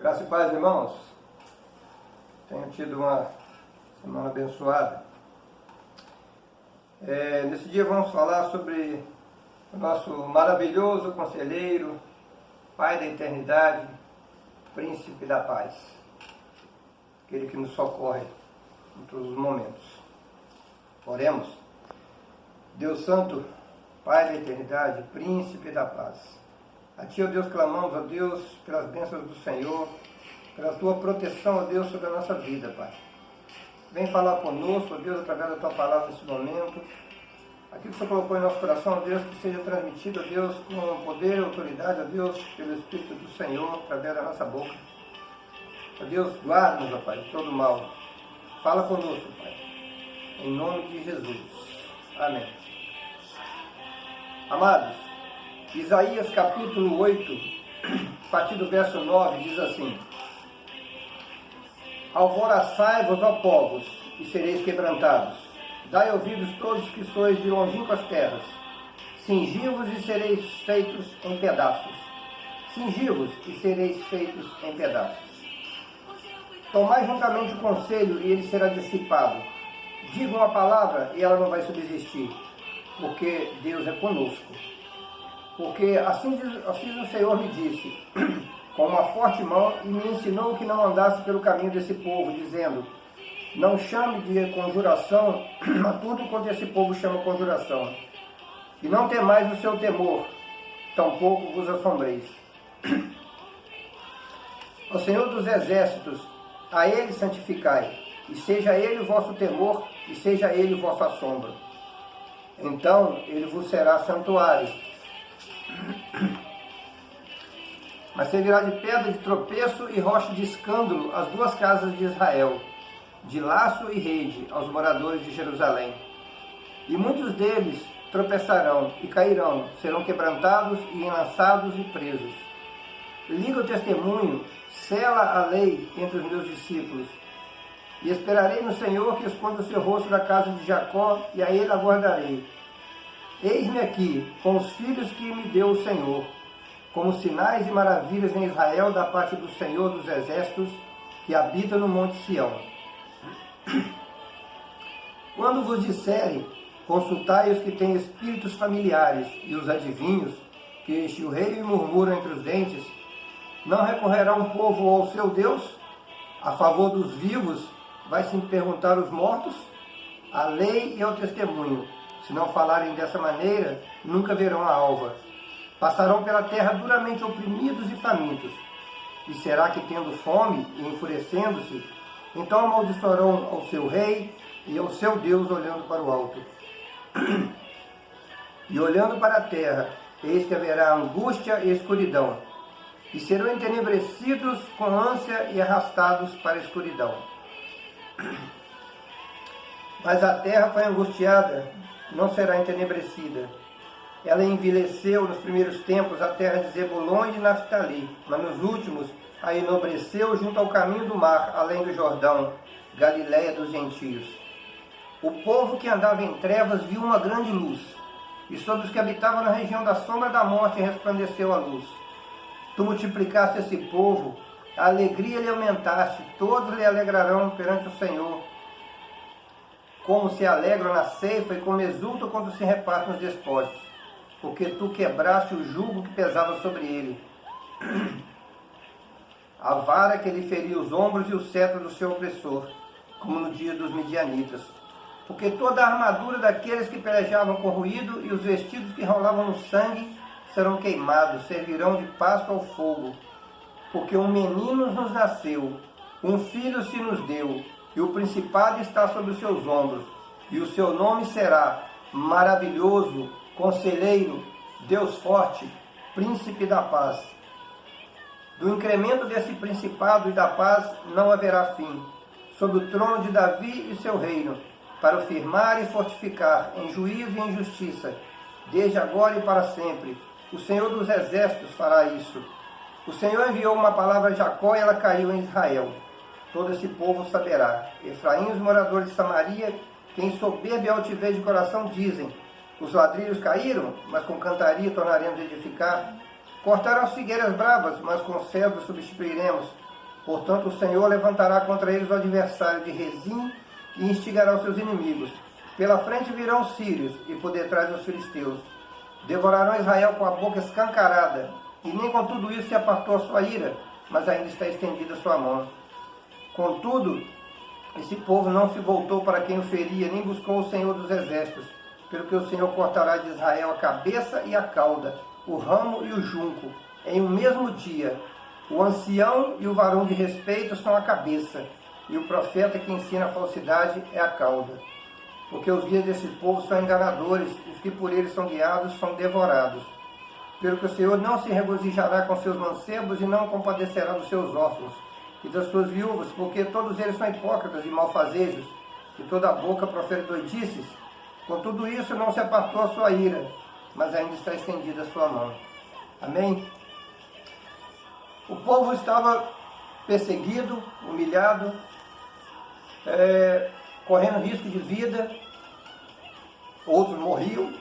Graças e paz, irmãos. Tenho tido uma semana abençoada. Nesse dia vamos falar sobre o nosso maravilhoso conselheiro, Pai da eternidade, Príncipe da paz. Aquele que nos socorre em todos os momentos. Oremos. Deus Santo, Pai da eternidade, Príncipe da paz. A Ti, ó Deus, clamamos, ó Deus, pelas bênçãos do Senhor, pela Tua proteção, ó Deus, sobre a nossa vida, Pai. Vem falar conosco, ó Deus, através da Tua palavra nesse momento. Aquilo que o Senhor colocou em nosso coração, ó Deus, que seja transmitido, ó Deus, com poder e autoridade, ó Deus, pelo Espírito do Senhor, através da nossa boca. Ó Deus, guarda-nos, ó Pai, de todo mal. Fala conosco, Pai, em nome de Jesus. Amém. Amados, Isaías capítulo 8, a partir do verso 9, diz assim: Alvoraçai-vos, ó povos, e sereis quebrantados. Dai ouvidos todos que sois de longínquas terras. Cingi-vos e sereis feitos em pedaços. Cingi-vos e sereis feitos em pedaços. Tomai juntamente o conselho, e ele será dissipado. Digam a palavra, e ela não vai subsistir, porque Deus é conosco. Porque assim o Senhor me disse, com uma forte mão, e me ensinou que não andasse pelo caminho desse povo, dizendo: não chame de conjuração a tudo quanto esse povo chama conjuração. E não temais o seu temor, tampouco vos assombreis. Ao Senhor dos exércitos, a Ele santificai, e seja Ele o vosso temor, e seja Ele o vosso assombro. Então Ele vos será santuário. Mas servirá de pedra de tropeço e rocha de escândalo às duas casas de Israel, de laço e rede aos moradores de Jerusalém. E muitos deles tropeçarão e cairão, serão quebrantados e enlaçados e presos. Liga o testemunho, sela a lei entre os meus discípulos. E esperarei no Senhor que esconda o seu rosto da casa de Jacó, e a ele aguardarei. Eis-me aqui, com os filhos que me deu o Senhor, como sinais e maravilhas em Israel da parte do Senhor dos exércitos, que habita no monte Sião. Quando vos disserem, consultai os que têm espíritos familiares e os adivinhos, que chilreiam e murmuram entre os dentes, não recorrerá um povo ao seu Deus? A favor dos vivos, vai se perguntar os mortos? A lei e ao testemunho. Se não falarem dessa maneira, nunca verão a alva. Passarão pela terra duramente oprimidos e famintos. E será que, tendo fome e enfurecendo-se, então amaldiçoarão ao seu rei e ao seu Deus olhando para o alto? E olhando para a terra, eis que haverá angústia e escuridão, e serão entenebrecidos com ânsia e arrastados para a escuridão. Mas a terra foi angustiada, não será entenebrecida. Ela envelheceu nos primeiros tempos a terra de Zebulon e de Naftali, mas nos últimos a enobreceu junto ao caminho do mar, além do Jordão, Galiléia dos gentios. O povo que andava em trevas viu uma grande luz, e sobre os que habitavam na região da sombra da morte resplandeceu a luz. Tu multiplicaste esse povo, a alegria lhe aumentaste, todos lhe alegrarão perante o Senhor, como se alegram na ceifa e como exultam quando se repartem os despojos, porque tu quebraste o jugo que pesava sobre ele, a vara que lhe feria os ombros e o cetro do seu opressor, como no dia dos midianitas. Porque toda a armadura daqueles que pelejavam com ruído e os vestidos que rolavam no sangue serão queimados, servirão de pasto ao fogo. Porque um menino nos nasceu, um filho se nos deu, e o principado está sobre os seus ombros, e o seu nome será Maravilhoso, Conselheiro, Deus Forte, Príncipe da Paz. Do incremento desse principado e da paz não haverá fim, sobre o trono de Davi e seu reino, para o firmar e fortificar em juízo e em justiça, desde agora e para sempre. O Senhor dos exércitos fará isso. O Senhor enviou uma palavra a Jacó e ela caiu em Israel. Todo esse povo saberá. Efraim e os moradores de Samaria, que em soberba e altivez de coração dizem: os ladrilhos caíram, mas com cantaria tornaremos a edificar. Cortaram as figueiras bravas, mas com cedros substituiremos. Portanto, o Senhor levantará contra eles o adversário de Rezim e instigará os seus inimigos. Pela frente virão os sírios e por detrás os filisteus. Devorarão Israel com a boca escancarada, e nem com tudo isso se apartou a sua ira, mas ainda está estendida a sua mão. Contudo, esse povo não se voltou para quem o feria, nem buscou o Senhor dos exércitos, pelo que o Senhor cortará de Israel a cabeça e a cauda, o ramo e o junco, em um mesmo dia. O ancião e o varão de respeito são a cabeça, e o profeta que ensina a falsidade é a cauda. Porque os guias desse povo são enganadores, e os que por eles são guiados são devorados. Pelo que o Senhor não se regozijará com seus mancebos e não compadecerá dos seus órfãos e das suas viúvas, porque todos eles são hipócritas e malfazejos, e toda a boca profere doidices. Com tudo isso não se apartou a sua ira, mas ainda está estendida a sua mão. Amém? O povo estava perseguido, humilhado, correndo risco de vida, outros morriam,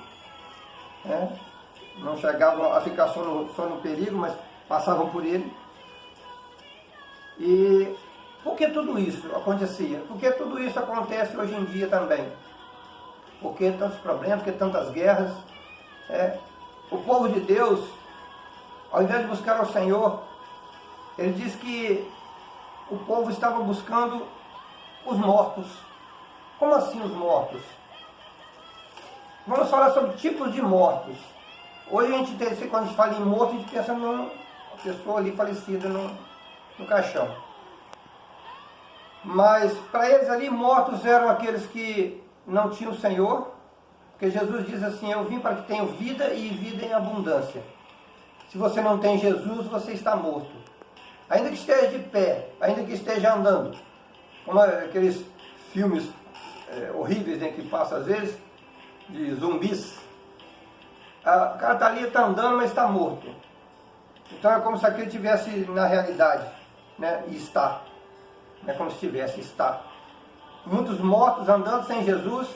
não chegavam a ficar só no perigo, mas passavam por ele. E por que tudo isso acontecia? Por que tudo isso acontece hoje em dia também? Por que tantos problemas, por que tantas guerras? O povo de Deus, ao invés de buscar ao Senhor, ele diz que o povo estava buscando os mortos. Como assim os mortos? Vamos falar sobre tipos de mortos. Hoje a gente tem, quando a gente fala em morto, a gente pensa numa pessoa ali falecida no caixão. Mas para eles ali, mortos eram aqueles que não tinham o Senhor, porque Jesus diz assim: eu vim para que tenham vida e vida em abundância. Se você não tem Jesus, você está morto. Ainda que esteja de pé, ainda que esteja andando, como aqueles filmes horríveis que passam às vezes, de zumbis. O cara está ali, está andando, mas está morto. Então é como se aquele estivesse na realidade, e está. Não é como se estivesse, está. Muitos mortos andando sem Jesus,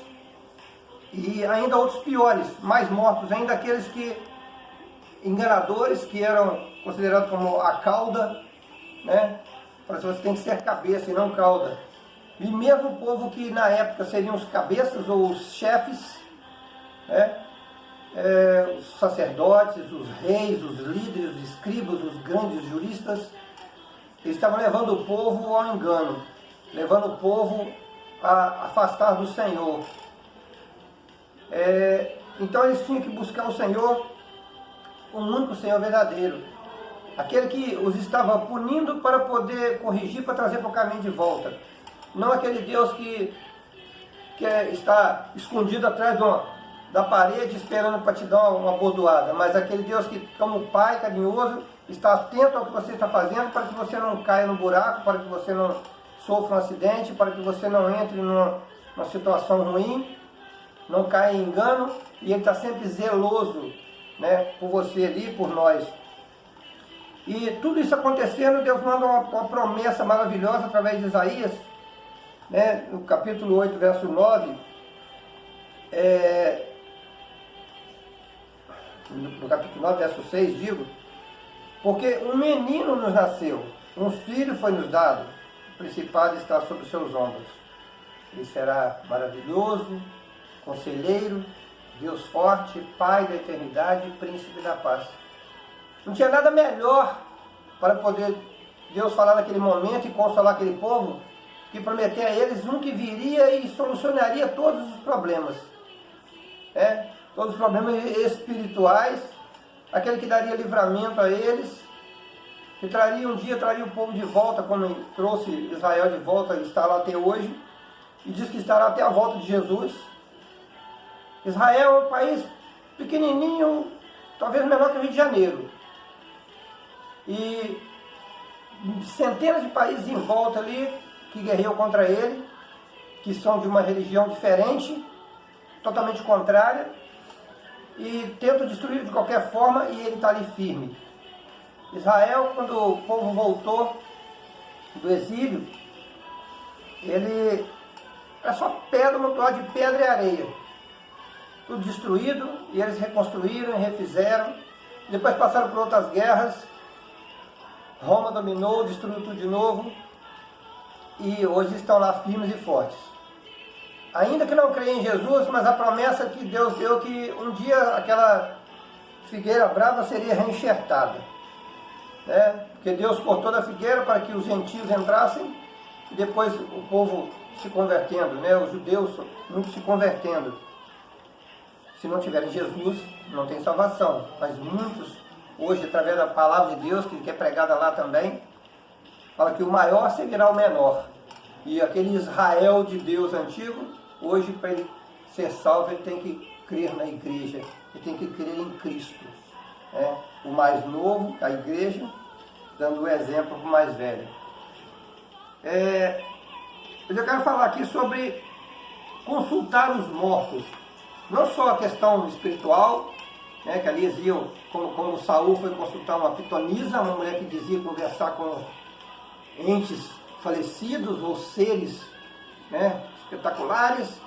e ainda outros piores, mais mortos, ainda aqueles que, enganadores, que eram considerados como a cauda, Você tem que ser cabeça e não cauda. E mesmo o povo que na época seriam os cabeças ou os chefes, os sacerdotes, os reis, os líderes, os escribas, os grandes juristas, eles estavam levando o povo ao engano, levando o povo a afastar do Senhor. Então eles tinham que buscar o Senhor, o único Senhor verdadeiro, aquele que os estava punindo para poder corrigir, para trazer para o caminho de volta. Não aquele Deus que está escondido atrás da parede esperando para te dar uma bordoada, mas aquele Deus que, como Pai carinhoso, está atento ao que você está fazendo para que você não caia no buraco, para que você não sofra um acidente, para que você não entre numa situação ruim, não caia em engano, e Ele está sempre zeloso, por você ali, por nós. E tudo isso acontecendo, Deus manda uma promessa maravilhosa através de Isaías, no capítulo 8, verso 9, no capítulo 9, verso 6, digo: porque um menino nos nasceu, um filho foi nos dado, o principado está sobre os seus ombros. Ele será maravilhoso, conselheiro, Deus forte, Pai da eternidade, príncipe da paz. Não tinha nada melhor para poder Deus falar naquele momento e consolar aquele povo, que prometer a eles um que viria e solucionaria todos os problemas. Todos os problemas espirituais, aquele que daria livramento a eles, que traria o povo de volta, como trouxe Israel de volta, e está lá até hoje, e diz que estará até a volta de Jesus. Israel é um país pequenininho, talvez menor que o Rio de Janeiro, e centenas de países em volta ali que guerreiam contra ele, que são de uma religião diferente, totalmente contrária, e tentam destruir de qualquer forma, e ele está ali firme. Israel, quando o povo voltou do exílio, ele era só pedra, um montão de pedra e areia, tudo destruído, e eles reconstruíram e refizeram. Depois passaram por outras guerras, Roma dominou, destruiu tudo de novo e hoje estão lá firmes e fortes. Ainda que não creia em Jesus, mas a promessa que Deus deu que um dia aquela figueira brava seria reenxertada, né? Porque Deus cortou da figueira para que os gentios entrassem e depois o povo se convertendo, né? Os judeus muitos se convertendo. Se não tiverem Jesus, não tem salvação, mas muitos hoje, através da palavra de Deus, que é pregada lá também, fala que o maior seguirá o menor. E aquele Israel de Deus antigo, hoje, para ele ser salvo, ele tem que crer na igreja, ele tem que crer em Cristo. Né? O mais novo, a igreja, dando o exemplo para o mais velho. Eu quero falar aqui sobre consultar os mortos. Não só a questão espiritual, né, que ali eles iam, como Saul foi consultar uma pitonisa, uma mulher que dizia conversar com entes falecidos ou seres, né, espetaculares,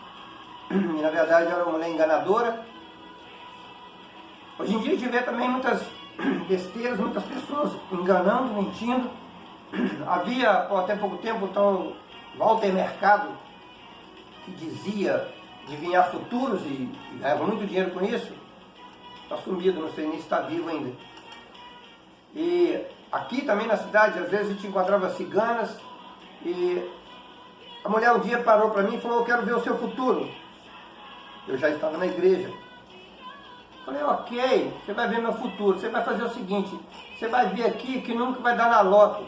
e na verdade era uma mulher enganadora. Hoje em dia a gente vê também muitas besteiras, muitas pessoas enganando, mentindo. Havia até pouco tempo então Walter Mercado, que dizia adivinhar futuros e ganhava muito dinheiro com isso. Está sumido, não sei nem se está vivo ainda. E aqui também na cidade, às vezes a gente encontrava ciganas e a mulher um dia parou para mim e falou: eu quero ver o seu futuro. Eu já estava na igreja. Falei: ok, você vai ver meu futuro, você vai fazer o seguinte, você vai vir aqui que nunca vai dar na loto.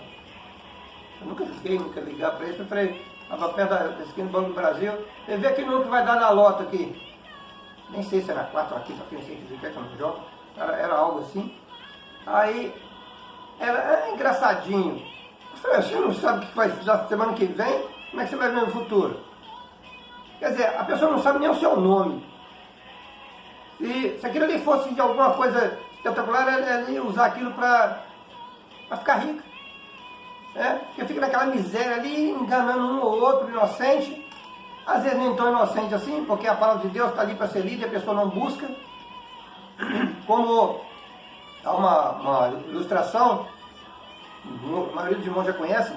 Eu nunca liguei, nunca ligar para isso. Eu falei: estava perto da esquina do Banco do Brasil, você vê que nunca vai dar na loto aqui. Nem sei se era 4 ou 15, não sei o que é que eu não jogo, era algo assim. Aí, era engraçadinho. Eu falei: você não sabe o que vai fazer semana que vem? Como é que você vai ver no futuro? Quer dizer, a pessoa não sabe nem o seu nome. E se aquilo ali fosse de alguma coisa espetacular, ela ia usar aquilo para ficar rica. Porque fica naquela miséria ali, enganando um ou outro, inocente. Às vezes nem tão inocente assim, porque a palavra de Deus está ali para ser lida e a pessoa não busca. Como há uma ilustração, a maioria dos irmãos já conhece,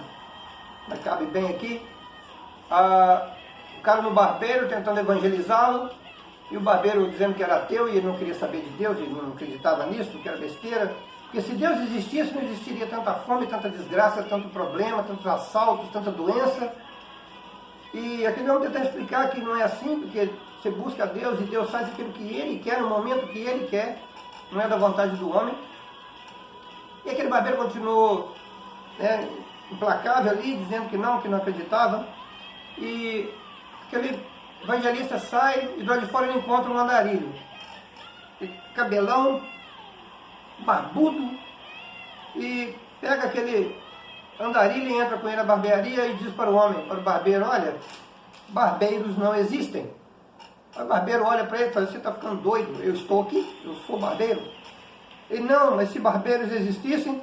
mas cabe bem aqui. O cara no barbeiro tentando evangelizá-lo, e o barbeiro dizendo que era ateu e ele não queria saber de Deus, ele não acreditava nisso, que era besteira. Porque se Deus existisse, não existiria tanta fome, tanta desgraça, tanto problema, tantos assaltos, tanta doença. E aquele homem tentar explicar que não é assim, porque você busca Deus e Deus faz aquilo que Ele quer, no momento que Ele quer, não é da vontade do homem. E aquele barbeiro continuou implacável ali, dizendo que não acreditava. E aquele evangelista sai e do lado de fora ele encontra um andarilho. Cabelão, barbudo, e pega aquele andarilho e entra com ele na barbearia e diz para o homem, para o barbeiro: olha, barbeiros não existem. O barbeiro olha para ele e fala: você está ficando doido? Eu estou aqui, eu sou barbeiro. Ele: não, mas se barbeiros existissem,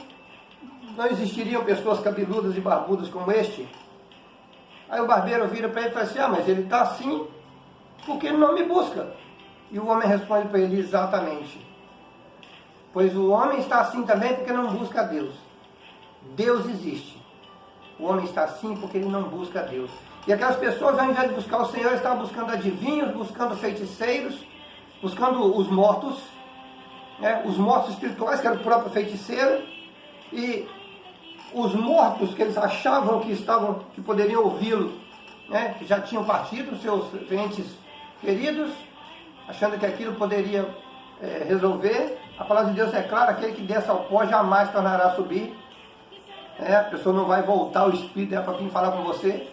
não existiriam pessoas cabeludas e barbudas como este. Aí o barbeiro vira para ele e fala assim: mas ele está assim porque ele não me busca. E o homem responde para ele: exatamente. Pois o homem está assim também porque não busca a Deus. Deus existe. O homem está assim porque ele não busca a Deus. E aquelas pessoas, ao invés de buscar o Senhor, estavam buscando adivinhos, buscando feiticeiros, buscando os mortos espirituais, que era o próprio feiticeiro, e os mortos que eles achavam que poderiam ouvi-lo, que já tinham partido, seus entes queridos, achando que aquilo poderia resolver. A palavra de Deus é clara: aquele que desce ao pó jamais tornará a subir. A pessoa não vai voltar, o Espírito para vir falar com você.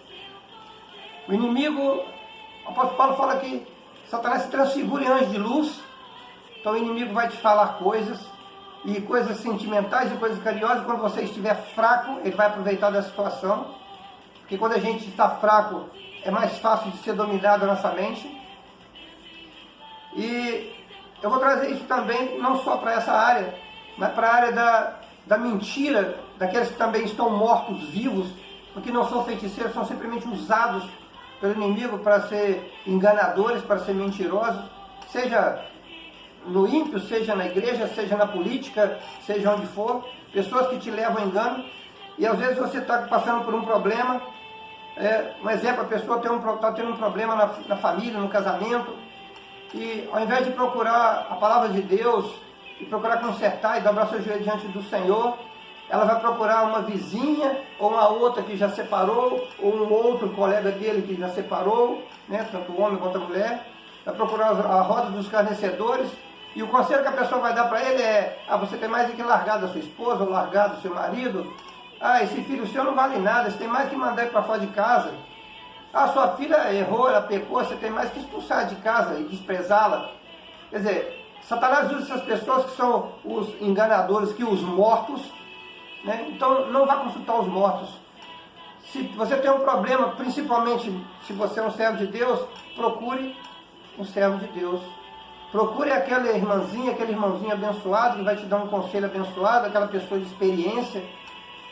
O inimigo, o apóstolo Paulo fala que Satanás se transfigura em anjo de luz. Então o inimigo vai te falar coisas, e coisas sentimentais e coisas carinhosas. Quando você estiver fraco, ele vai aproveitar da situação. Porque quando a gente está fraco, é mais fácil de ser dominado a nossa mente. E eu vou trazer isso também, não só para essa área, mas para a área da mentira, daqueles que também estão mortos vivos, porque não são feiticeiros, são simplesmente usados pelo inimigo para ser enganadores, para ser mentirosos, seja no ímpio, seja na igreja, seja na política, seja onde for, pessoas que te levam a engano, e às vezes você está passando por um problema, um exemplo, a pessoa está tendo um problema na família, no casamento, e ao invés de procurar a palavra de Deus, e procurar consertar e dobrar seu joelho diante do Senhor, ela vai procurar uma vizinha, ou uma outra que já separou, ou um outro colega dele que já separou, né, tanto o homem quanto a mulher, vai procurar a roda dos escarnecedores, e o conselho que a pessoa vai dar para ele é: você tem mais do que largar da sua esposa, ou largar do seu marido, esse filho seu não vale nada, você tem mais que mandar ele para fora de casa, sua filha errou, ela pecou, você tem mais que expulsar de casa e desprezá-la. Quer dizer, Satanás usa essas pessoas que são os enganadores, que os mortos, né? Então não vá consultar os mortos. Se você tem um problema, principalmente se você é um servo de Deus, procure um servo de Deus. Procure aquela irmãzinha, aquele irmãozinho abençoado que vai te dar um conselho abençoado, aquela pessoa de experiência,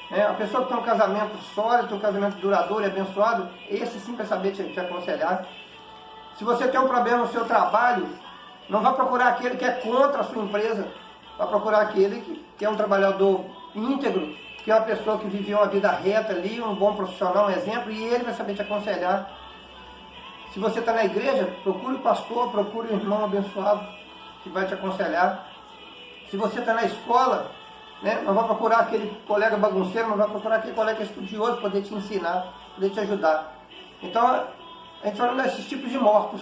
né? A pessoa que tem um casamento sólido, tem um casamento duradouro e abençoado, esse sim vai saber te aconselhar. Se você tem um problema no seu trabalho, não vá procurar aquele que é contra a sua empresa, vá procurar aquele que é um trabalhador íntegro, que é uma pessoa que viveu uma vida reta ali, um bom profissional, um exemplo, e ele vai saber te aconselhar. Se você está na igreja, procure o pastor, procure o irmão abençoado que vai te aconselhar. Se você está na escola, né, não vai procurar aquele colega bagunceiro, não vai procurar aquele colega estudioso para poder te ensinar, poder te ajudar. Então, a gente fala desses tipos de mortos.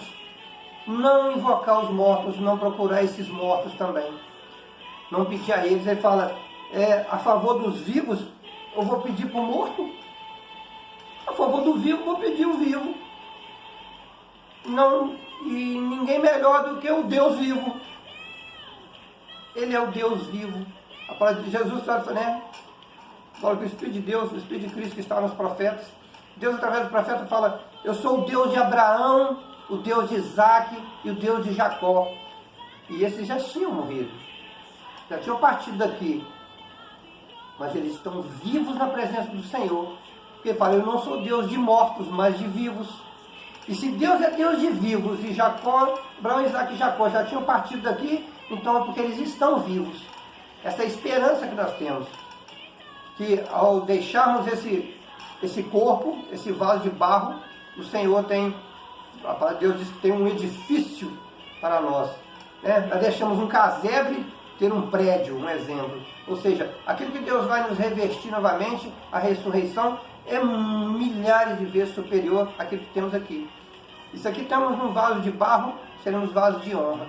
Não invocar os mortos, não procurar esses mortos também. Não pedir a eles. Ele fala, a favor dos vivos, eu vou pedir para o morto. A favor do vivo, vou pedir o vivo. Não, e ninguém melhor do que o Deus vivo. Ele é o Deus vivo. A palavra de Jesus fala, né? Fala que o Espírito de Deus, o Espírito de Cristo que está nos profetas. Deus, através do profeta, fala: eu sou o Deus de Abraão, o Deus de Isaac e o Deus de Jacó. E esses já tinham morrido, já tinham partido daqui, mas eles estão vivos na presença do Senhor. Porque fala: eu não sou Deus de mortos, mas de vivos. E se Deus é Deus de vivos, e Jacó, Abraão, Isaac e Jacó já tinham partido daqui, então é porque eles estão vivos. Essa é a esperança que nós temos, que ao deixarmos esse corpo, esse vaso de barro, o Senhor tem, a palavra de Deus diz que tem um edifício para nós, né? Nós deixamos um casebre ter um prédio, um exemplo. Ou seja, aquilo que Deus vai nos revestir novamente, a ressurreição, é milhares de vezes superior àquilo que temos aqui. Isso aqui estamos num vaso de barro, seremos vasos de honra.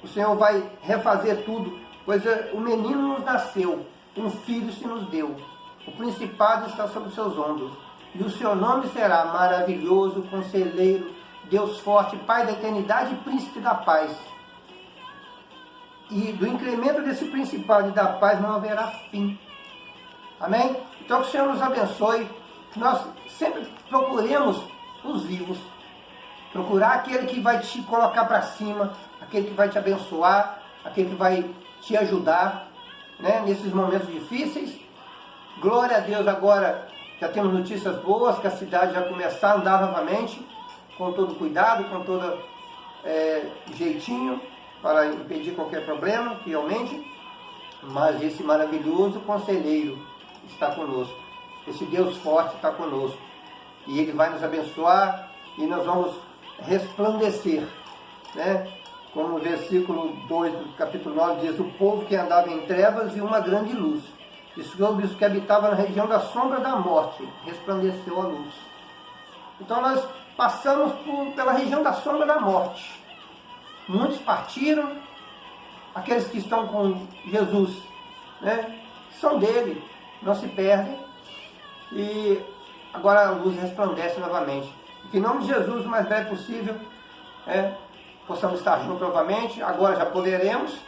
O Senhor vai refazer tudo, pois o menino nos nasceu, um filho se nos deu. O principado está sobre os seus ombros, e o seu nome será Maravilhoso, Conselheiro, Deus Forte, Pai da Eternidade e Príncipe da Paz. E do incremento desse principado e da paz não haverá fim. Amém? Então que o Senhor nos abençoe, que nós sempre procuremos os vivos, procurar aquele que vai te colocar para cima, aquele que vai te abençoar, aquele que vai te ajudar, né, nesses momentos difíceis. Glória a Deus, agora já temos notícias boas, que a cidade já começar a andar novamente, com todo cuidado, com todo jeitinho, para impedir qualquer problema que aumente. Mas esse maravilhoso conselheiro está conosco, esse Deus forte está conosco, e Ele vai nos abençoar, e nós vamos resplandecer, né? Como o versículo 2 do capítulo 9 diz: o povo que andava em trevas viu uma grande luz, e sobre os que habitavam na região da sombra da morte resplandeceu a luz. Então nós passamos pela região da sombra da morte. Muitos partiram, aqueles que estão com Jesus, né, são dele, não se perdem, e agora a luz resplandece novamente. E que em nome de Jesus, o mais breve possível, possamos estar juntos novamente. Agora já poderemos,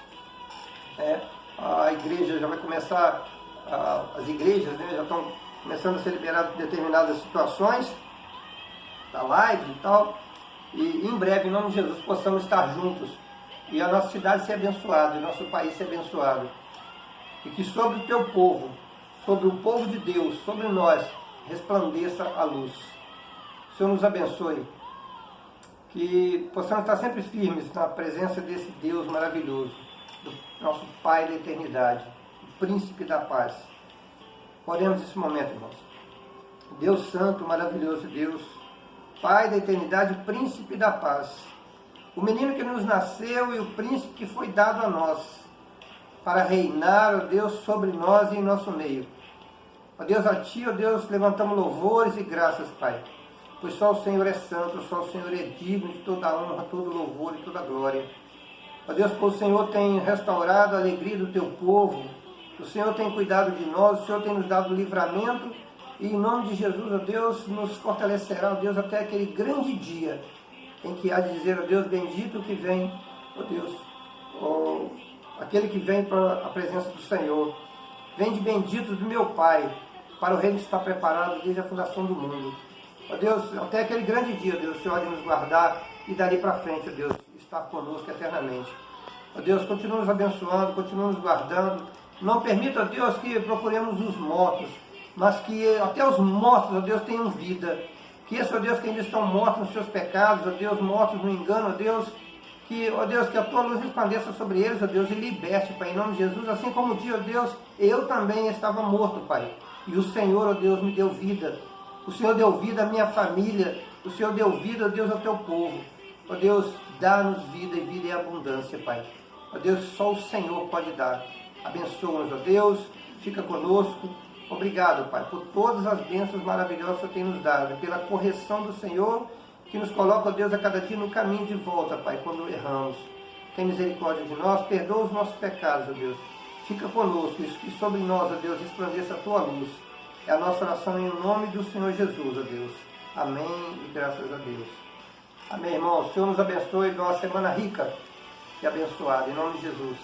a igreja já vai começar, as igrejas, né, já estão começando a ser liberadas em determinadas situações, da live e tal, e em breve, em nome de Jesus, possamos estar juntos, e a nossa cidade ser abençoada, e o nosso país ser abençoado, e que sobre o teu povo, sobre o povo de Deus, sobre nós, resplandeça a luz. O Senhor nos abençoe, que possamos estar sempre firmes na presença desse Deus maravilhoso, do nosso Pai da eternidade, o Príncipe da paz. Oremos nesse momento, irmãos. Deus Santo, maravilhoso Deus, Pai da eternidade, Príncipe da paz, o menino que nos nasceu e o príncipe que foi dado a nós, para reinar, ó Deus, sobre nós e em nosso meio. Ó Deus, a Ti, ó Deus, levantamos louvores e graças, Pai, pois só o Senhor é santo, só o Senhor é digno de toda a honra, todo louvor e toda a glória. Ó Deus, pois o Senhor tem restaurado a alegria do Teu povo, o Senhor tem cuidado de nós, o Senhor tem nos dado livramento, e em nome de Jesus, ó Deus, nos fortalecerá, ó Deus, até aquele grande dia em que há de dizer, ó Deus, bendito que vem, ó Deus, aquele que vem para a presença do Senhor. Vem de benditos do meu Pai, para o reino que está preparado desde a fundação do mundo. Ó Deus, até aquele grande dia, ó Deus, o Senhor há de nos guardar e dali para frente, ó Deus, estar conosco eternamente. Ó Deus, continua nos abençoando, continua nos guardando. Não permita, ó Deus, que procuremos os mortos, mas que até os mortos, ó Deus, tenham vida. Que esses, ó Deus, que ainda estão mortos nos seus pecados, ó Deus, mortos no engano, ó Deus, que a Tua luz resplandeça sobre eles, ó Deus, e liberte, Pai, em nome de Jesus, assim como o dia, ó Deus, eu também estava morto, Pai, e o Senhor, ó Deus, me deu vida. O Senhor deu vida à minha família, o Senhor deu vida, ó Deus, ao Teu povo. Ó Deus, dá-nos vida e vida em abundância, Pai. Ó Deus, só o Senhor pode dar. Abençoa-nos, ó Deus, fica conosco. Obrigado, Pai, por todas as bênçãos maravilhosas que o Senhor tem nos dado, pela correção do Senhor, que nos coloca, ó Deus, a cada dia no caminho de volta, Pai, quando erramos. Tem misericórdia de nós, perdoa os nossos pecados, ó Deus. Fica conosco, isso que sobre nós, ó Deus, resplandeça a Tua luz. É a nossa oração em nome do Senhor Jesus, ó Deus. Amém e graças a Deus. Amém, irmãos. O Senhor nos abençoe e dê uma semana rica e abençoada, em nome de Jesus.